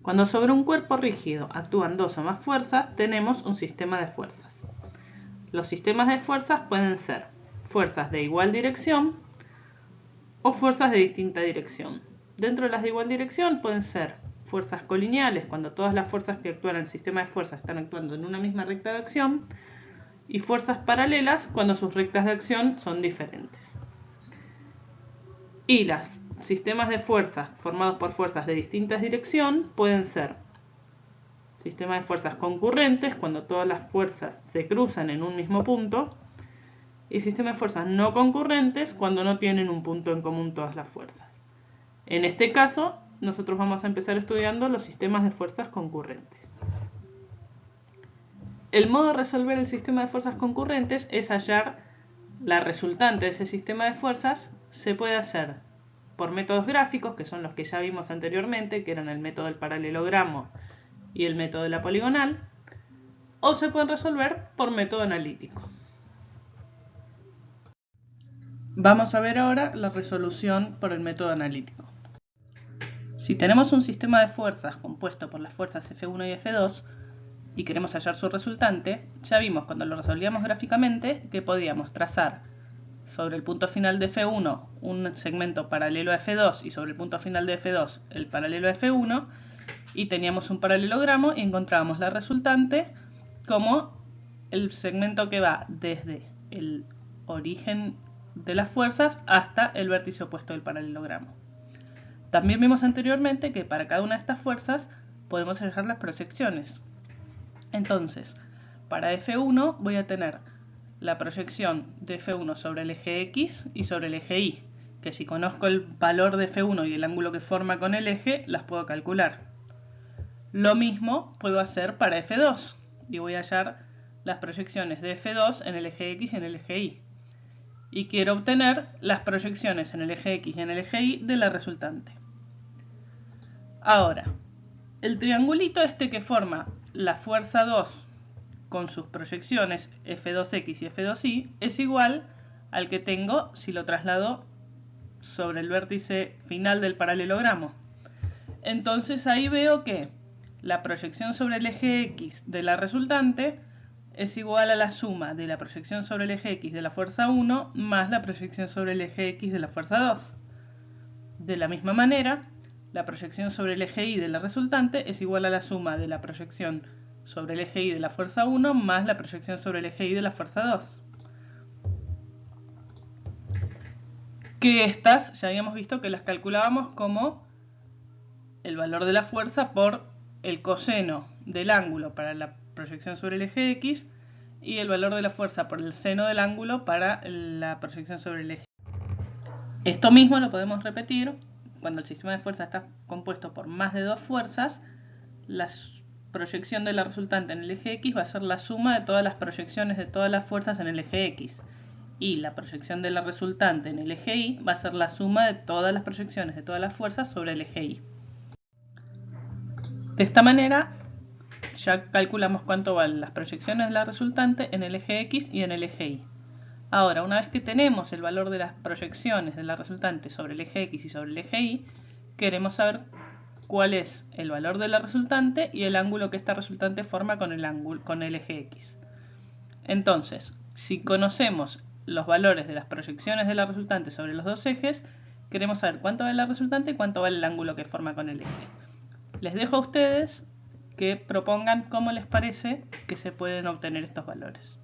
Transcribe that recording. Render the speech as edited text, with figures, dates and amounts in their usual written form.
Cuando sobre un cuerpo rígido actúan dos o más fuerzas, tenemos un sistema de fuerzas. Los sistemas de fuerzas pueden ser fuerzas de igual dirección o fuerzas de distinta dirección. Dentro de las de igual dirección pueden ser fuerzas colineales, cuando todas las fuerzas que actúan en el sistema de fuerzas están actuando en una misma recta de acción, y fuerzas paralelas cuando sus rectas de acción son diferentes. Y los sistemas de fuerzas formados por fuerzas de distintas dirección pueden ser sistemas de fuerzas concurrentes, cuando todas las fuerzas se cruzan en un mismo punto, y sistemas de fuerzas no concurrentes, cuando no tienen un punto en común todas las fuerzas. En este caso, nosotros vamos a empezar estudiando los sistemas de fuerzas concurrentes. El modo de resolver el sistema de fuerzas concurrentes es hallar la resultante de ese sistema de fuerzas. Se puede hacer por métodos gráficos, que son los que ya vimos anteriormente, que eran el método del paralelogramo y el método de la poligonal, o se pueden resolver por método analítico. Vamos a ver ahora la resolución por el método analítico. Si tenemos un sistema de fuerzas compuesto por las fuerzas F1 y F2 y queremos hallar su resultante, ya vimos cuando lo resolvíamos gráficamente que podíamos trazar sobre el punto final de F1 un segmento paralelo a F2 y sobre el punto final de F2 el paralelo a F1, y teníamos un paralelogramo y encontrábamos la resultante como el segmento que va desde el origen de las fuerzas hasta el vértice opuesto del paralelogramo. También vimos anteriormente que para cada una de estas fuerzas podemos hallar las proyecciones. Entonces, para F1 voy a tener la proyección de F1 sobre el eje X y sobre el eje Y, que si conozco el valor de F1 y el ángulo que forma con el eje, las puedo calcular. Lo mismo puedo hacer para F2, y voy a hallar las proyecciones de F2 en el eje X y en el eje Y. Y quiero obtener las proyecciones en el eje X y en el eje Y de la resultante. Ahora, el triangulito este que forma la fuerza 2 con sus proyecciones F2X y F2Y es igual al que tengo si lo traslado sobre el vértice final del paralelogramo. Entonces ahí veo que la proyección sobre el eje X de la resultante es igual a la suma de la proyección sobre el eje X de la fuerza 1 más la proyección sobre el eje X de la fuerza 2. De la misma manera, la proyección sobre el eje Y de la resultante es igual a la suma de la proyección sobre el eje Y de la fuerza 1 más la proyección sobre el eje Y de la fuerza 2. Que estas ya habíamos visto que las calculábamos como el valor de la fuerza por el coseno del ángulo para la proyección sobre el eje X y el valor de la fuerza por el seno del ángulo para la proyección sobre el eje. Esto mismo lo podemos repetir cuando el sistema de fuerza está compuesto por más de dos fuerzas. La proyección de la resultante en el eje X va a ser la suma de todas las proyecciones de todas las fuerzas en el eje X, y la proyección de la resultante en el eje Y va a ser la suma de todas las proyecciones de todas las fuerzas sobre el eje Y. De esta manera ya calculamos cuánto valen las proyecciones de la resultante en el eje X y en el eje Y. Ahora, una vez que tenemos el valor de las proyecciones de la resultante sobre el eje X y sobre el eje Y, queremos saber cuál es el valor de la resultante y el ángulo que esta resultante forma con el eje X. Entonces, si conocemos los valores de las proyecciones de la resultante sobre los dos ejes, queremos saber cuánto vale la resultante y cuánto vale el ángulo que forma con el eje. Les dejo a ustedes que propongan cómo les parece que se pueden obtener estos valores.